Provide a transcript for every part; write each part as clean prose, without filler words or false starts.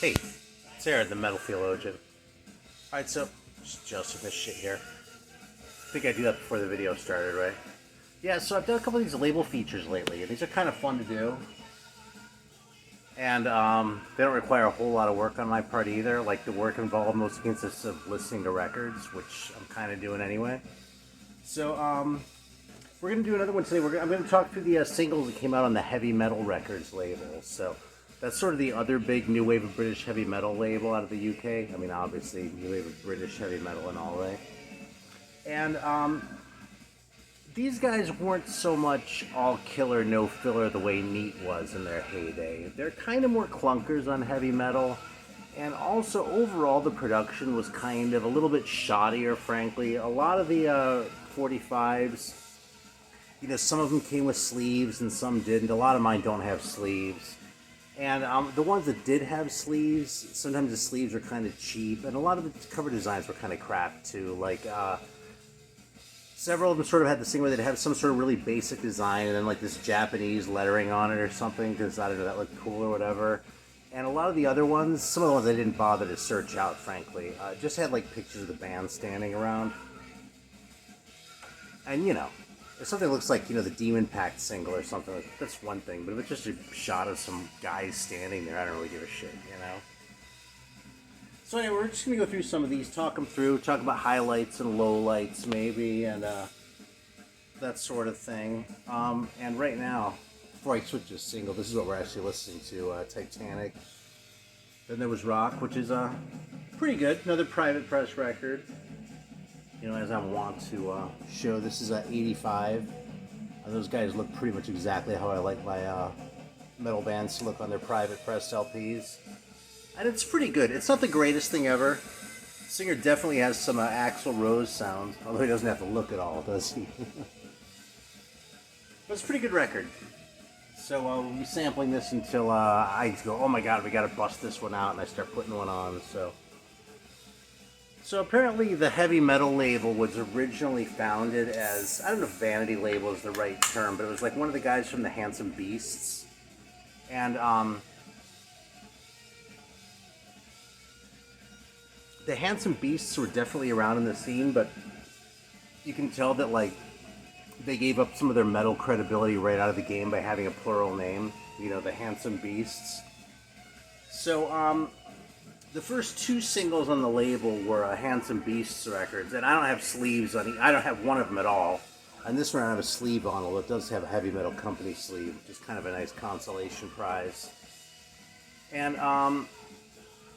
Hey, Sarah, the Metal Theologian. Alright, so, just adjusting this shit here. I think I do that before the video started, right? Yeah, so I've done a couple of these label features lately, and these are kind of fun to do. And they don't require a whole lot of work on my part either. Like, the work involved mostly consists of listening to records, which I'm kind of doing anyway. So, we're going to do another one today. I'm going to talk through the singles that came out on the Heavy Metal Records label. So, that's sort of the other big new wave of British heavy metal label out of the UK. I mean, obviously, new wave of British heavy metal and all, right? And these guys weren't so much all killer, no filler the way Neat was in their heyday. They're kind of more clunkers on heavy metal. And also, overall, the production was kind of a little bit shoddier, frankly. A lot of the 45s, you know, some of them came with sleeves and some didn't. A lot of mine don't have sleeves. And the ones that did have sleeves, sometimes the sleeves were kind of cheap, and a lot of the cover designs were kind of crap too. Like, several of them sort of had this thing where they'd have some sort of really basic design, and then like this Japanese lettering on it or something, because I don't know, that looked cool or whatever. And a lot of the other ones, some of the ones I didn't bother to search out, frankly, just had like pictures of the band standing around. And you know, if something looks like, you know, the Demon Pact single or something, that's one thing. But if it's just a shot of some guys standing there, I don't really give a shit, you know? So anyway, we're just going to go through some of these, talk them through, talk about highlights and lowlights maybe, and that sort of thing. And right now, before I switch to single, this is what we're actually listening to, Titanic. Then there was Rock, which is pretty good, another Private Press record. You know, as I want to show, this is 85. Those guys look pretty much exactly how I like my metal bands to look on their private pressed LPs. And it's pretty good. It's not the greatest thing ever. The singer definitely has some Axl Rose sounds, although he doesn't have to look at all, does he? But it's a pretty good record. So we'll be sampling this until I go, oh my god, we gotta bust this one out, and I start putting one on, So apparently the heavy metal label was originally founded as, I don't know if vanity label is the right term, but it was like one of the guys from the Handsome Beasts. And the Handsome Beasts were definitely around in the scene, but you can tell that like they gave up some of their metal credibility right out of the game by having a plural name, you know, the Handsome Beasts. So the first two singles on the label were Handsome Beasts records, and I don't have sleeves on I don't have one of them at all. And this one I have a sleeve on, although it does have a Heavy Metal Company sleeve, which is kind of a nice consolation prize. And,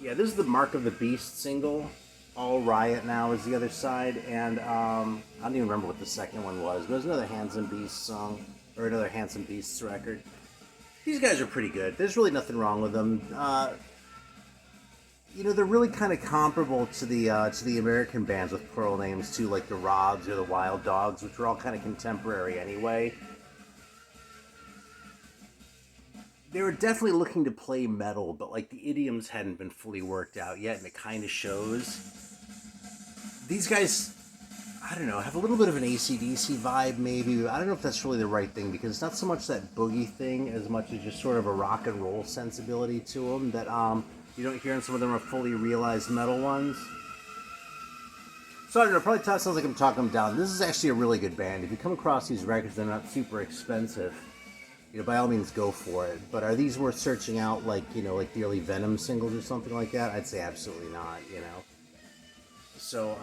yeah, this is the Mark of the Beast single. All Riot Now is the other side, and I don't even remember what the second one was, but it was another Handsome Beasts song, or another Handsome Beasts record. These guys are pretty good. There's really nothing wrong with them. You know, they're really kind of comparable to the American bands with plural names too, like the Robs or the Wild Dogs, which were all kind of contemporary anyway. They were definitely looking to play metal, but like the idioms hadn't been fully worked out yet, and it kind of shows. These guys, I don't know, have a little bit of an AC/DC vibe maybe. I don't know if that's really the right thing, because it's not so much that boogie thing as much as just sort of a rock and roll sensibility to them that you don't hear in some of them are fully realized metal ones. So I don't know, probably sounds like I'm talking them down. This is actually a really good band. If you come across these records, they're not super expensive. You know, by all means, go for it. But are these worth searching out, like, you know, like the early Venom singles or something like that? I'd say absolutely not, you know. So,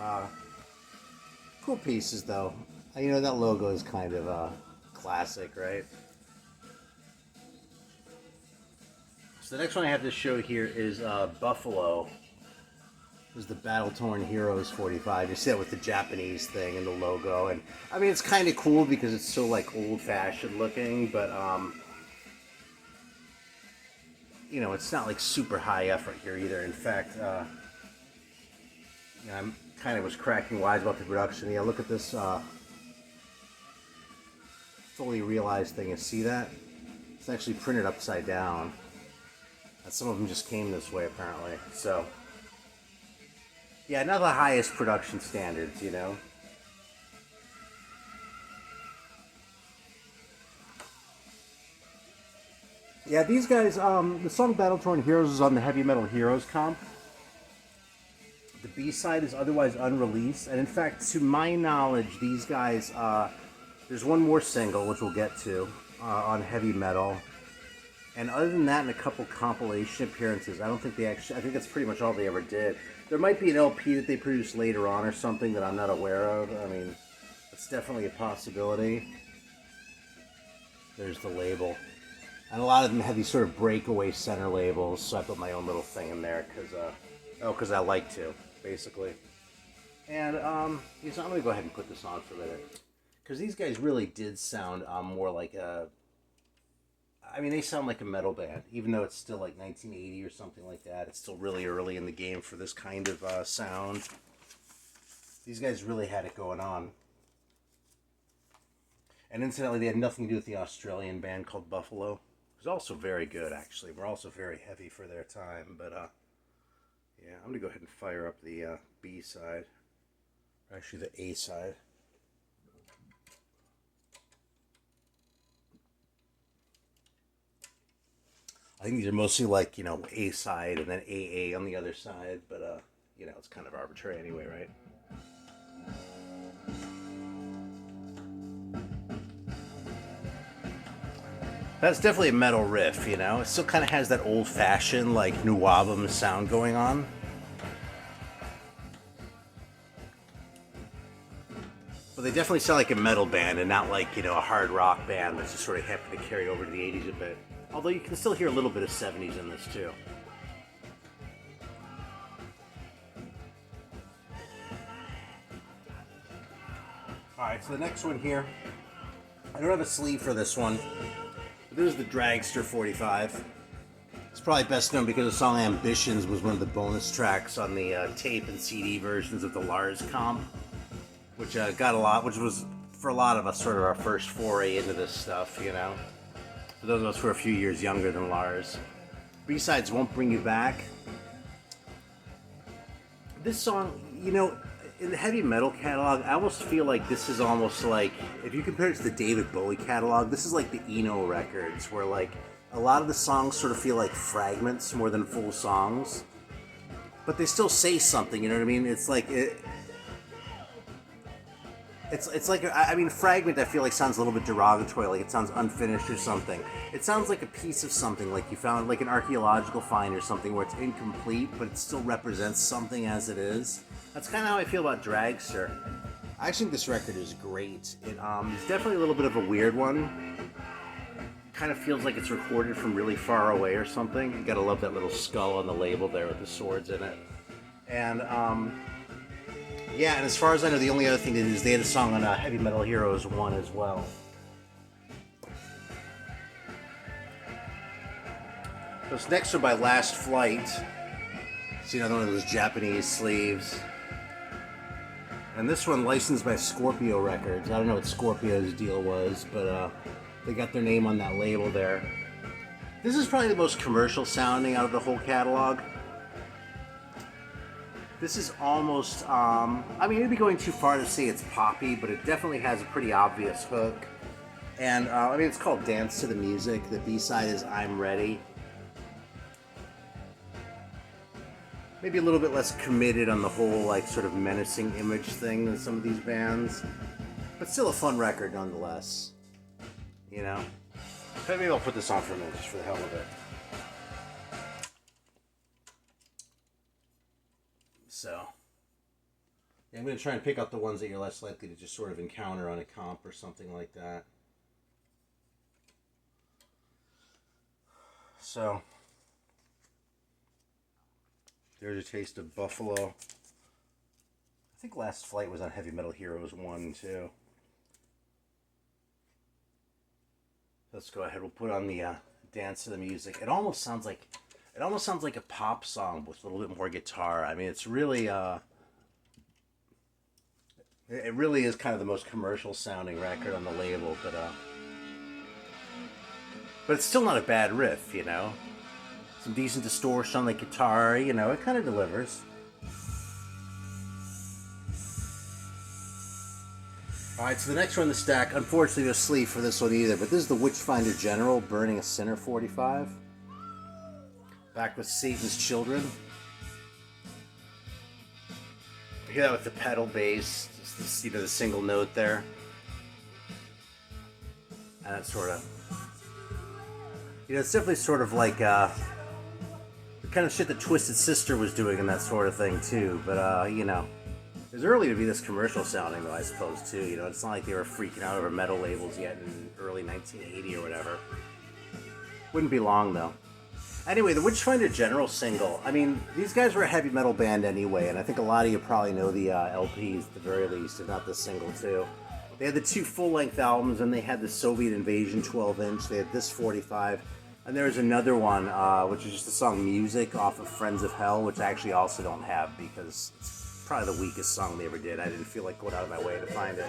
cool pieces, though. You know, that logo is kind of classic, right? So the next one I have to show here is Buffalo. This is the Battle Torn Heroes 45. You see that with the Japanese thing and the logo. And I mean, it's kind of cool because it's so like old-fashioned looking, but you know, it's not like super high effort here either. In fact, you know, I'm kind of was cracking wise about the production. Yeah, look at this fully realized thing. You see that? It's actually printed upside down. Some of them just came this way, apparently. So, yeah, not the highest production standards, you know. Yeah, these guys, the song Battle Torn Heroes is on the Heavy Metal Heroes comp. The B-side is otherwise unreleased, and in fact, to my knowledge, these guys, there's one more single, which we'll get to, on Heavy Metal. And other than that, and a couple compilation appearances, I don't think they actually, I think that's pretty much all they ever did. There might be an LP that they produced later on or something that I'm not aware of. I mean, it's definitely a possibility. There's the label. And a lot of them have these sort of breakaway center labels, so I put my own little thing in there, because I like to, basically. And, I'm going to go ahead and put this on for a minute. Because these guys really did sound more like a... I mean, they sound like a metal band, even though it's still like 1980 or something like that. It's still really early in the game for this kind of sound. These guys really had it going on. And incidentally, they had nothing to do with the Australian band called Buffalo. It was also very good, actually. We're also very heavy for their time. But, yeah, I'm going to go ahead and fire up the B side. Actually, the A side. I think these are mostly like, you know, A side and then AA on the other side, but, you know, it's kind of arbitrary anyway, right? That's definitely a metal riff, you know? It still kind of has that old-fashioned, like, NWOBHM sound going on. But they definitely sound like a metal band and not like, you know, a hard rock band that's just sort of happy to carry over to the 80s a bit. Although you can still hear a little bit of 70s in this too. Alright, so the next one here. I don't have a sleeve for this one. But this is the Dragster 45. It's probably best known because the song Ambitions was one of the bonus tracks on the tape and CD versions of the Lars comp. Which got a lot, which was, for a lot of us, sort of our first foray into this stuff, you know? For those of us who are a few years younger than Lars. B-sides Won't Bring You Back. This song, you know, in the heavy metal catalog, I almost feel like this is almost like, if you compare it to the David Bowie catalog, this is like the Eno records, where like a lot of the songs sort of feel like fragments more than full songs. But they still say something, you know what I mean? It's like... It's like, I mean, fragment I feel like sounds a little bit derogatory, like it sounds unfinished or something. It sounds like a piece of something, like you found like an archaeological find or something where it's incomplete, but it still represents something as it is. That's kind of how I feel about Dragster. I actually think this record is great. It's definitely a little bit of a weird one. Kind of feels like it's recorded from really far away or something. You gotta love that little skull on the label there with the swords in it. And, yeah, and as far as I know, the only other thing they did is they had a song on Heavy Metal Heroes 1 as well. This next one by Last Flight. See another one of those Japanese sleeves. And this one licensed by Scorpio Records. I don't know what Scorpio's deal was, but they got their name on that label there. This is probably the most commercial sounding out of the whole catalog. This is almost, I mean, it'd be going too far to say it's poppy, but it definitely has a pretty obvious hook. And, I mean, it's called Dance to the Music. The B-side is I'm Ready. Maybe a little bit less committed on the whole, like, sort of menacing image thing than some of these bands. But still a fun record, nonetheless. You know? Maybe I'll put this on for a minute, just for the hell of it. So, yeah, I'm going to try and pick out the ones that you're less likely to just sort of encounter on a comp or something like that. So, there's a taste of Buffalo. I think Last Flight was on Heavy Metal Heroes 1 too. Let's go ahead. We'll put on the Dance to the Music. It almost sounds like a pop song with a little bit more guitar. I mean, it's really it really is kind of the most commercial sounding record on the label, but it's still not a bad riff, you know. Some decent distortion on the guitar, you know. It kind of delivers. Alright, so the next one in the stack, unfortunately no sleeve for this one either, but this is the Witchfinder General, Burning a Sinner 45. Back with Satan's Children. You hear that with the pedal bass, just this, you know, the single note there. And it's sort of, you know, it's definitely sort of like the kind of shit that Twisted Sister was doing and that sort of thing too, but you know. It was early to be this commercial sounding, though, I suppose, too. You know, it's not like they were freaking out over metal labels yet in early 1980 or whatever. Wouldn't be long, though. Anyway, the Witchfinder General single. I mean, these guys were a heavy metal band anyway, and I think a lot of you probably know the LPs at the very least, if not the single, too. They had the 2 full-length albums, and they had the Soviet Invasion 12-inch. They had this 45. And there was another one, which is just the song Music off of Friends of Hell, which I actually also don't have because it's probably the weakest song they ever did. I didn't feel like going out of my way to find it.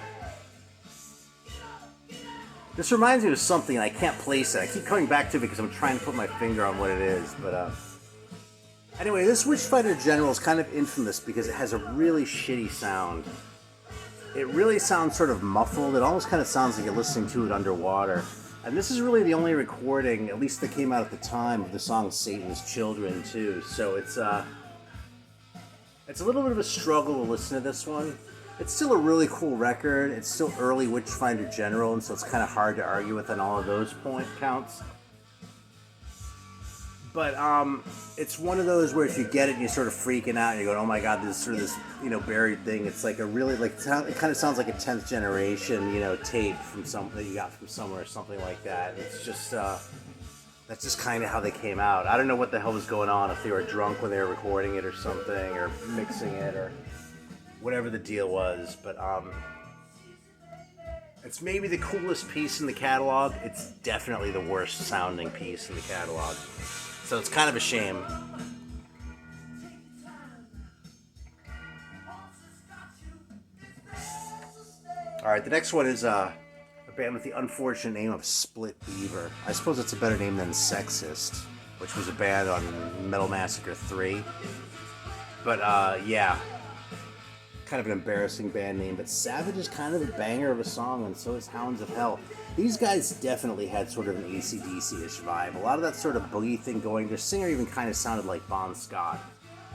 This reminds me of something, and I can't place it. I keep coming back to it because I'm trying to put my finger on what it is. But anyway, this Witchfinder General is kind of infamous because it has a really shitty sound. It really sounds sort of muffled. It almost kind of sounds like you're listening to it underwater. And this is really the only recording, at least that came out at the time, of the song Satan's Children, too. So it's a little bit of a struggle to listen to this one. It's still a really cool record. It's still early Witchfinder General, and so it's kind of hard to argue with on all of those point counts. But it's one of those where if you get it and you're sort of freaking out and you're going, oh my god, this is sort of this, you know, buried thing. It's like a really, like, it kind of sounds like a 10th generation, you know, tape from something that you got from somewhere or something like that. It's just, that's just kind of how they came out. I don't know what the hell was going on, if they were drunk when they were recording it or something, or mixing it, or whatever the deal was. But it's maybe the coolest piece in the catalog. It's definitely the worst sounding piece in the catalog. So it's kind of a shame. Alright, the next one is a band with the unfortunate name of Split Beaver. I suppose it's a better name than Sexist, which was a band on Metal Massacre 3. But yeah, kind of an embarrassing band name. But Savage is kind of a banger of a song, and so is Hounds of Hell. These guys definitely had sort of an AC/DC-ish vibe. A lot of that sort of boogie thing going. Their singer even kind of sounded like Bon Scott.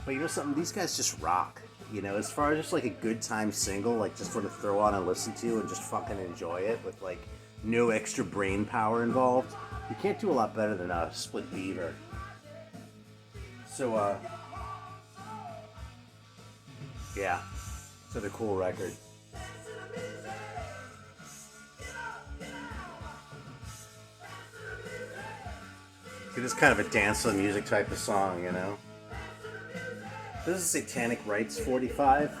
But you know something? These guys just rock. You know, as far as just like a good time single, like just sort of throw on and listen to and just fucking enjoy it with like no extra brain power involved. You can't do a lot better than Split Beaver. So, yeah. It's a cool record. It is kind of a dance to the music type of song, you know? This is Satanic Rites 45.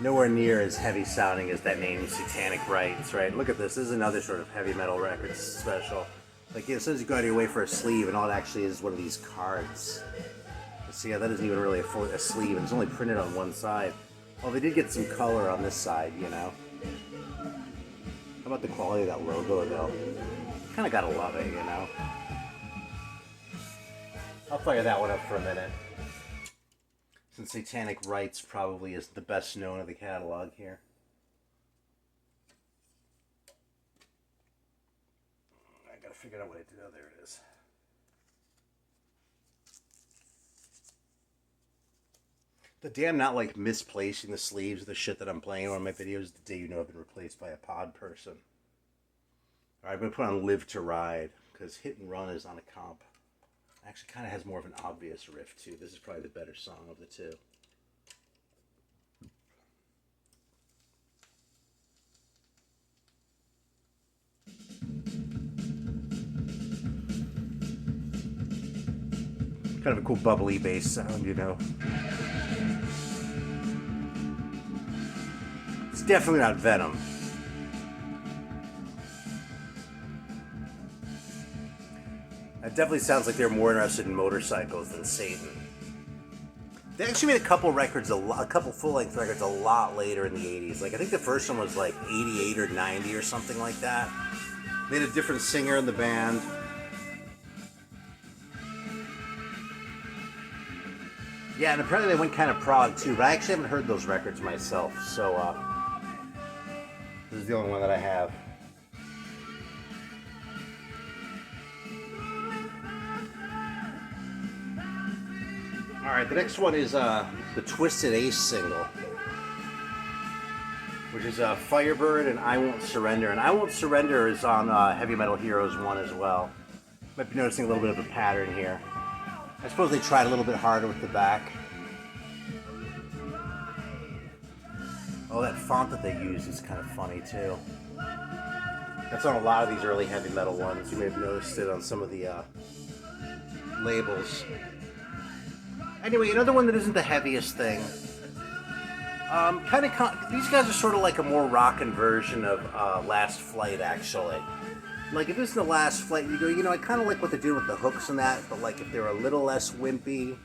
Nowhere near as heavy sounding as that name, Satanic Rites, right? Look at this. This is another sort of heavy metal record special. Like, as soon as you go out of your way for a sleeve, and all it actually is one of these cards. See, yeah, that isn't even really a sleeve, and it's only printed on one side. Well, they did get some color on this side, you know? How about the quality of that logo, though? Kind of gotta love it, you know? I'll fire that one up for a minute. Since Satanic Rites probably is the best known of the catalog here. I gotta figure out what I did. Oh, there it is. The damn not like misplacing the sleeves of the shit that I'm playing on my videos the day you know I've been replaced by a pod person. Alright, I'm going to put on Live to Ride, because Hit and Run is on a comp. Actually kind of has more of an obvious riff too. This is probably the better song of the two. Kind of a cool bubbly bass sound, you know. It's definitely not Venom. It definitely sounds like they're more interested in motorcycles than Satan. They actually made a couple records, a couple full-length records a lot later in the 80s. Like, I think the first one was like 88 or 90 or something like that. They had a different singer in the band. Yeah, and apparently they went kind of prog too, but I actually haven't heard those records myself, so This is the only one that I have. Alright, the next one is the Twisted Ace single, which is Firebird and I Won't Surrender. And I Won't Surrender is on Heavy Metal Heroes 1 as well. Might be noticing a little bit of a pattern here. I suppose they tried a little bit harder with the back. Oh, that font that they use is kind of funny too. That's on a lot of these early heavy metal ones. You may have noticed it on some of the labels. Anyway, another one that isn't the heaviest thing. These guys are sort of like a more rockin' version of Last Flight, actually. Like, if this is the Last Flight, you go, you know, I kind of like what they're doing with the hooks and that, but like if they're a little less wimpy,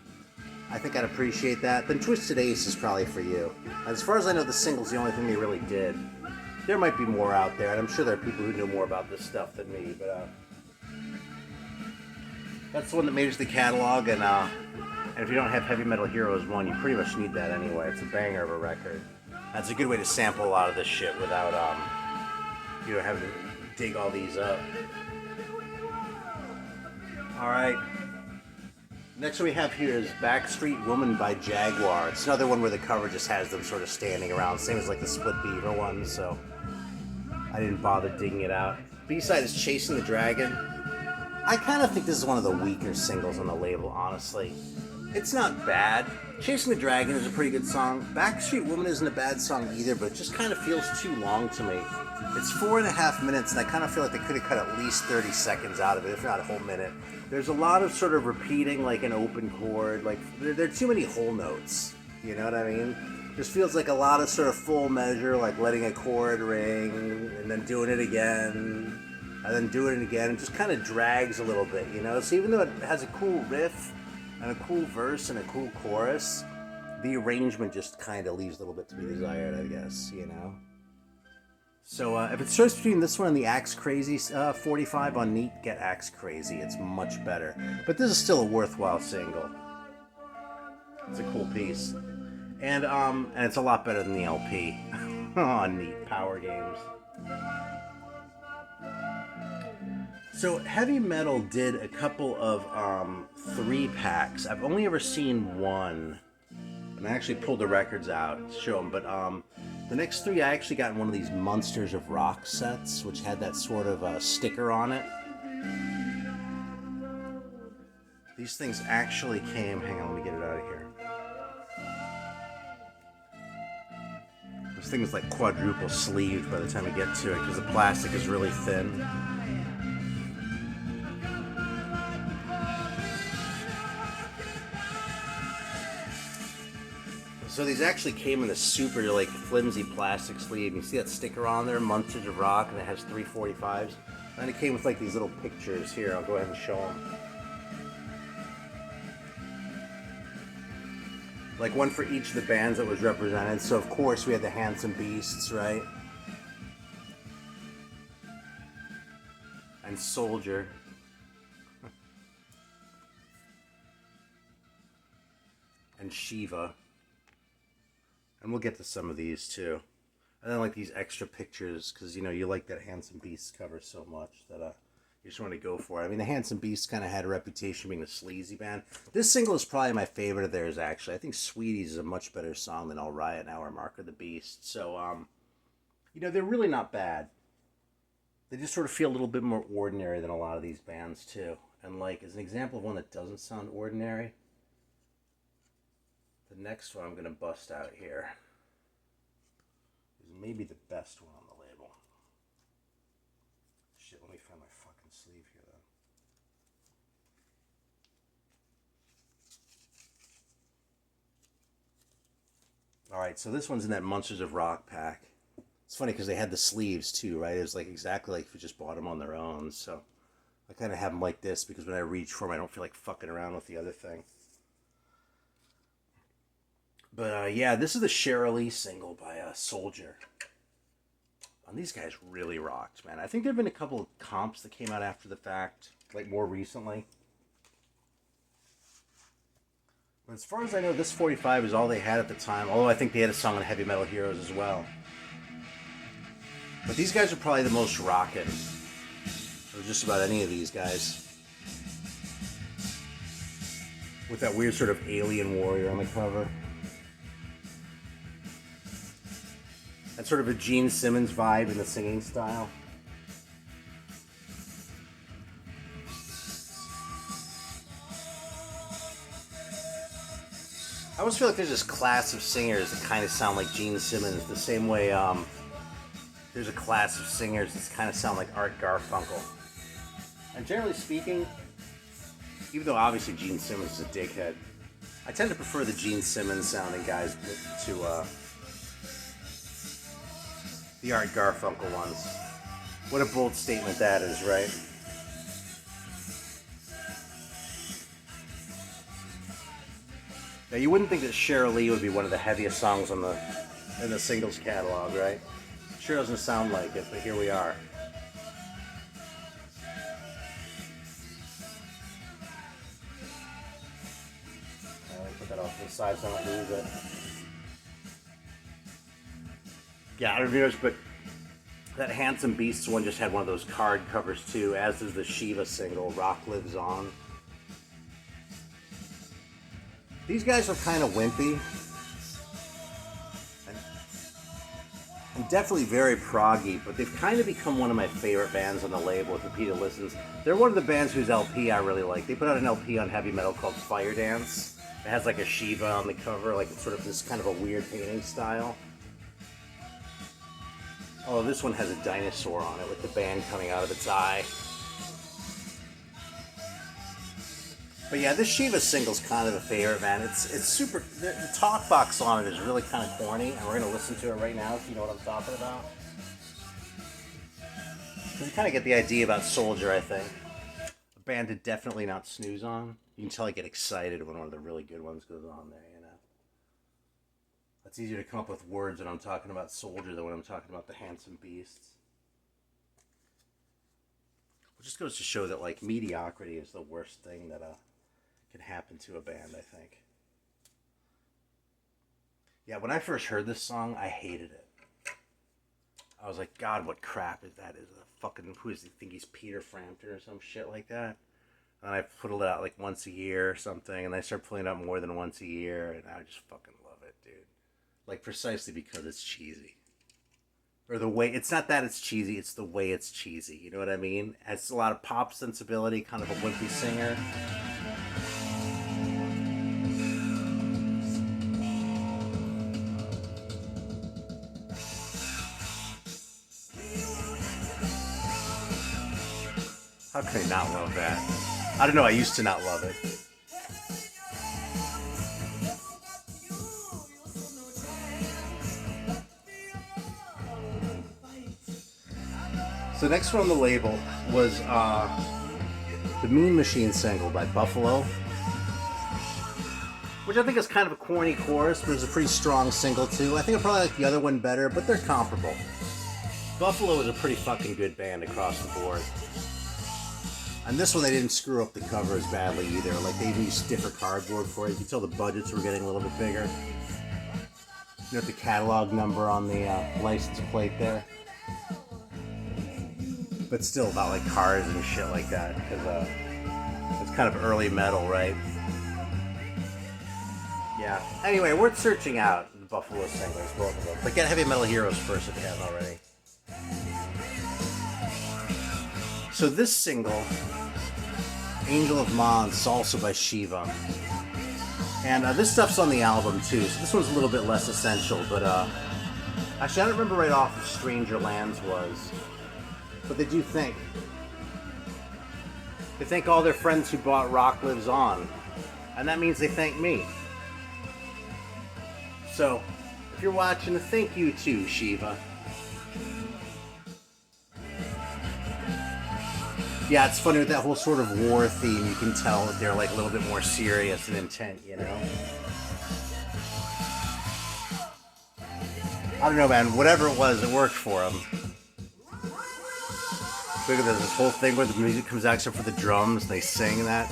I think I'd appreciate that. Then Twisted Ace is probably for you. As far as I know, the single's the only thing they really did. There might be more out there, and I'm sure there are people who know more about this stuff than me, but that's the one that made it to the catalog, and if you don't have Heavy Metal Heroes 1, you pretty much need that anyway. It's a banger of a record. That's a good way to sample a lot of this shit without you know, having to dig all these up. Alright. Next one we have here is Backstreet Woman by Jaguar. It's another one where the cover just has them sort of standing around, same as like the Split Beaver one, so I didn't bother digging it out. B-side is Chasing the Dragon. I kind of think this is one of the weaker singles on the label, honestly. It's not bad. Chasing the Dragon is a pretty good song. Backstreet Woman isn't a bad song either, but it just kind of feels too long to me. It's 4.5 minutes, and I kind of feel like they could have cut at least 30 seconds out of it, if not a whole minute. There's a lot of sort of repeating, like an open chord. Like, there are too many whole notes. You know what I mean? Just feels like a lot of sort of full measure, like letting a chord ring, and then doing it again, and then doing it again. It just kind of drags a little bit, you know? So even though it has a cool riff, and a cool verse, and a cool chorus, the arrangement just kind of leaves a little bit to be desired, I guess, you know? So if it's choice between this one and the Axe Crazy 45 on Neat, get Axe Crazy. It's much better. But this is still a worthwhile single. It's a cool piece. And it's a lot better than the LP on Neat Power Games. So Heavy Metal did a couple of 3-packs. I've only ever seen one. And I actually pulled the records out to show them. But the next 3 I actually got in one of these Monsters of Rock sets, which had that sort of sticker on it. These things actually came... Hang on, let me get it out of here. This thing is like quadruple sleeved by the time you get to it, because the plastic is really thin. So these actually came in a super like flimsy plastic sleeve. You see that sticker on there, Monsters of Rock, and it has 345s. And it came with like these little pictures here. I'll go ahead and show them. Like one for each of the bands that was represented. So of course we had the Handsome Beasts, right? And Soldier. And Shiva. And we'll get to some of these too. And then like these extra pictures, because you know you like that Handsome Beast cover so much that you just want to go for it. I mean, the Handsome Beast kind of had a reputation being a sleazy band. This single is probably my favorite of theirs, actually. I think Sweeties is a much better song than All Riot Now or Mark of the Beast. So, you know, they're really not bad. They just sort of feel a little bit more ordinary than a lot of these bands too. And like, as an example of one that doesn't sound ordinary, the next one I'm going to bust out here is maybe the best one on the label. Shit, let me find my fucking sleeve here then. Alright, so this one's in that Monsters of Rock pack. It's funny because they had the sleeves too, right? It was like exactly like if you just bought them on their own. So I kind of have them like this because when I reach for them, I don't feel like fucking around with the other thing. But yeah, this is the Cheryl Lee single by Soldier. And these guys really rocked, man. I think there have been a couple of comps that came out after the fact, like more recently. But as far as I know, this 45 is all they had at the time. Although I think they had a song on Heavy Metal Heroes as well. But these guys are probably the most rockin'. Or just about any of these guys. With that weird sort of alien warrior on the cover. That's sort of a Gene Simmons vibe in the singing style. I always feel like there's this class of singers that kind of sound like Gene Simmons, the same way there's a class of singers that kind of sound like Art Garfunkel. And generally speaking, even though obviously Gene Simmons is a dickhead, I tend to prefer the Gene Simmons sounding guys to the Art Garfunkel ones. What a bold statement that is, right? Now you wouldn't think that Cheryl Lee would be one of the heaviest songs in the singles catalog, right? Sure doesn't sound like it, but here we are. Put that off to the side so I don't lose it. Yeah, I don't know, but that Handsome Beasts one just had one of those card covers too, as does the Shiva single, Rock Lives On. These guys are kind of wimpy. And definitely very proggy, but they've kind of become one of my favorite bands on the label with repeated listens. They're one of the bands whose LP I really like. They put out an LP on heavy metal called Fire Dance. It has like a Shiva on the cover, like it's sort of this kind of a weird painting style. Oh, this one has a dinosaur on it with the band coming out of its eye. But yeah, this Shiva single's kind of a favorite, man. It's super. The talk box on it is really kind of corny, and we're gonna listen to it right now if you know what I'm talking about. Because you kind of get the idea about Soldier, I think. A band to definitely not snooze on. You can tell I get excited when one of the really good ones goes on there, you know. It's easier to come up with words when I'm talking about Soldier than when I'm talking about the Handsome Beasts. It just goes to show that, like, mediocrity is the worst thing that can happen to a band, I think. Yeah, when I first heard this song, I hated it. I was like, God, what crap is that? Is a fucking, who does he think he's, Peter Frampton or some shit like that? And I put it out like once a year or something, and I started putting it out more than once a year, and I just fucking love it, dude. Like, precisely because it's cheesy. Or the way, it's not that it's cheesy, it's the way it's cheesy, you know what I mean? It's a lot of pop sensibility, kind of a wimpy singer. How can I not love that? I don't know, I used to not love it. So next one on the label was the Mean Machine single by Buffalo, which I think is kind of a corny chorus, but it's a pretty strong single too. I think I probably like the other one better, but they're comparable. Buffalo is a pretty fucking good band across the board. And this one, they didn't screw up the cover as badly either. Like, they even used stiffer cardboard for it. You can tell the budgets were getting a little bit bigger. You know, the catalog number on the license plate there. But still about, like, cars and shit like that. Because it's kind of early metal, right? Yeah. Anyway, worth searching out the Buffalo singles, both of them. But get Heavy Metal Heroes first if you haven't already. So this single, Angel of Ma and Salsa by Shiva. And this stuff's on the album too, so this one's a little bit less essential, but actually I don't remember right off if Stranger Lands was. But they do thank. They thank all their friends who bought Rock Lives On. And that means they thank me. So, if you're watching, thank you too, Shiva. Yeah, it's funny with that whole sort of war theme, you can tell that they're like a little bit more serious and intent, you know? I don't know, man, whatever it was, it worked for them. Look at this whole thing where the music comes out except for the drums, and they sing that.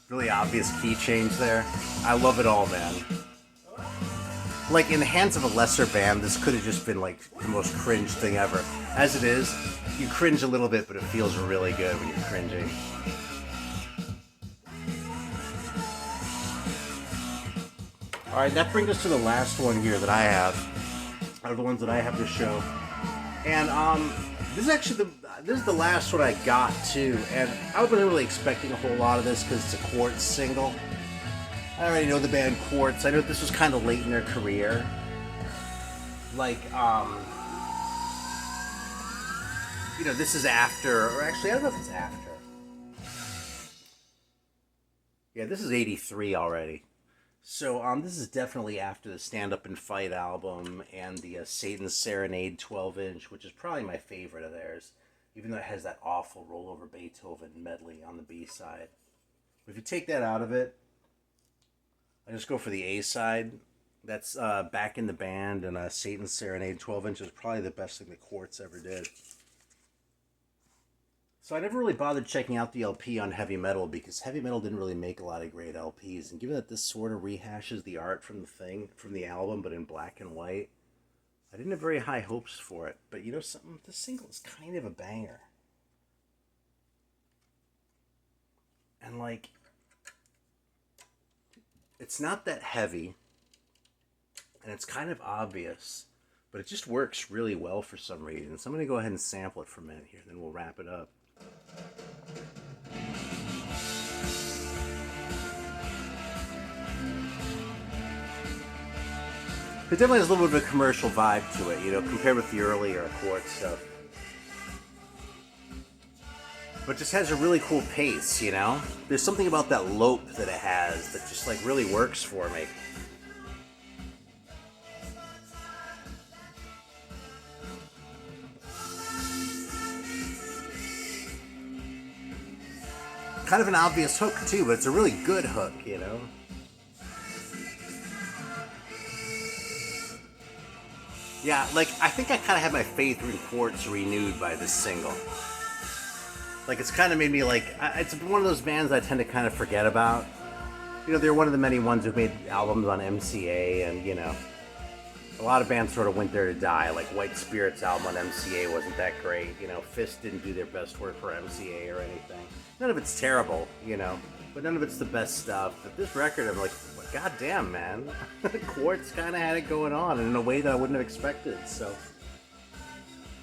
Really obvious key change there. I love it all, man. Like, in the hands of a lesser band, this could have just been, like, the most cringe thing ever. As it is, you cringe a little bit, but it feels really good when you're cringing. Alright, that brings us to the last one here that I have. Out of the ones that I have to show. And, this is actually this is the last one I got, too. And I wasn't really expecting a whole lot of this because it's a Quartz single. I already know the band Quartz. I know this was kind of late in their career. Like, you know, this is after, or actually, I don't know if it's after. Yeah, this is 83 already. So, this is definitely after the Stand Up and Fight album and the Satan's Serenade 12-inch, which is probably my favorite of theirs, even though it has that awful Rollover Beethoven medley on the B-side. But if you take that out of it, I just go for the A-side. That's Back in the Band, and Satan's Serenade 12-inch is probably the best thing that Quartz ever did. So I never really bothered checking out the LP on Heavy Metal because Heavy Metal didn't really make a lot of great LPs. And given that this sort of rehashes the art from the album, but in black and white, I didn't have very high hopes for it. But you know something? This single is kind of a banger. And like, it's not that heavy, and it's kind of obvious, but it just works really well for some reason. So I'm going to go ahead and sample it for a minute here, then we'll wrap it up. It definitely has a little bit of a commercial vibe to it, you know, compared with the earlier Quartz stuff. But it just has a really cool pace, you know? There's something about that lope that it has that just, like, really works for me. Kind of an obvious hook, too, but it's a really good hook, you know? Yeah, like, I think I kind of had my faith in Quartz renewed by this single. Like, it's kind of made me, like, it's one of those bands I tend to kind of forget about. You know, they're one of the many ones who've made albums on MCA, and, you know, a lot of bands sort of went there to die. Like, White Spirit's album on MCA wasn't that great. You know, Fist didn't do their best work for MCA or anything. None of it's terrible, you know, but none of it's the best stuff. But this record, I'm like, God damn, man. Quartz kind of had it going on in a way that I wouldn't have expected, so.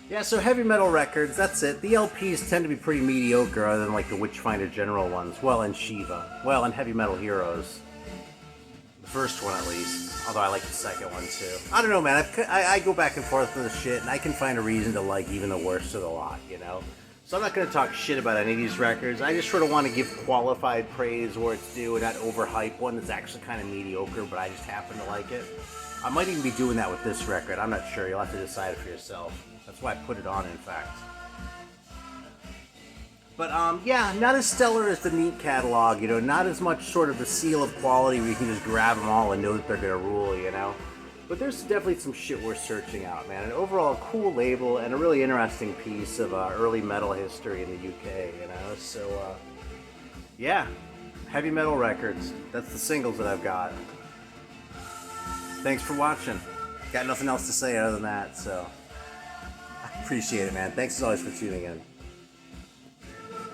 Yeah, so Heavy Metal records, that's it. The LPs tend to be pretty mediocre other than like the Witchfinder General ones. Well, and Shiva. Well, and Heavy Metal Heroes. The first one, at least. Although I like the second one, too. I don't know, man. I go back and forth with this shit, and I can find a reason to like even the worst of the lot, you know? So I'm not going to talk shit about any of these records. I just sort of want to give qualified praise where it's due and not overhype one that's actually kind of mediocre, but I just happen to like it. I might even be doing that with this record. I'm not sure. You'll have to decide it for yourself. That's why I put it on, in fact. But, yeah, not as stellar as the Neat catalog, you know, not as much sort of the seal of quality where you can just grab them all and know that they're going to rule, you know. But there's definitely some shit worth searching out, man. And overall, a cool label and a really interesting piece of early metal history in the UK, you know. So, yeah, Heavy Metal records. That's the singles that I've got. Thanks for watching. Got nothing else to say other than that, so I appreciate it, man. Thanks as always for tuning in.